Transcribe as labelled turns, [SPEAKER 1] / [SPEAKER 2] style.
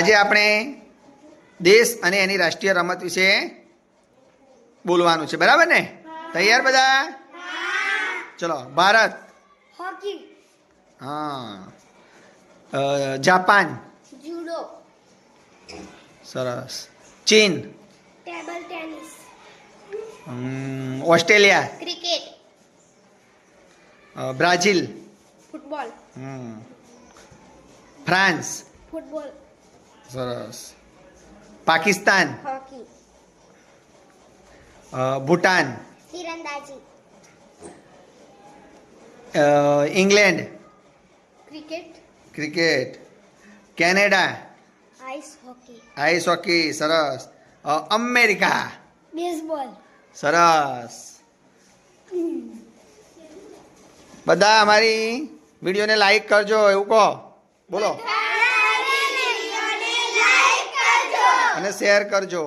[SPEAKER 1] આજે આપણે દેશ અને એની રાષ્ટ્રીય રમત વિશે બોલવાનું છે, બરાબર ને? તૈયાર બધા? ચલો. ભારત,
[SPEAKER 2] હોકી,
[SPEAKER 1] હા. જાપાન,
[SPEAKER 2] જુડો,
[SPEAKER 1] સરસ. ચીન,
[SPEAKER 2] table tennis,
[SPEAKER 1] Australia,
[SPEAKER 2] cricket,
[SPEAKER 1] Brazil,
[SPEAKER 2] football,
[SPEAKER 1] France,
[SPEAKER 2] football,
[SPEAKER 1] સરસ. પાકિસ્તાન,
[SPEAKER 2] હોકી,
[SPEAKER 1] ભૂટાન,
[SPEAKER 2] તીરંદાજી,
[SPEAKER 1] England,
[SPEAKER 2] cricket,
[SPEAKER 1] cricket, Canada, ice hockey, સરસ. America,
[SPEAKER 2] baseball.
[SPEAKER 1] સરસ. બધા અમારી વિડીયોને લાઈક કરજો, એવું કહો, બોલો. અને શેર કરજો.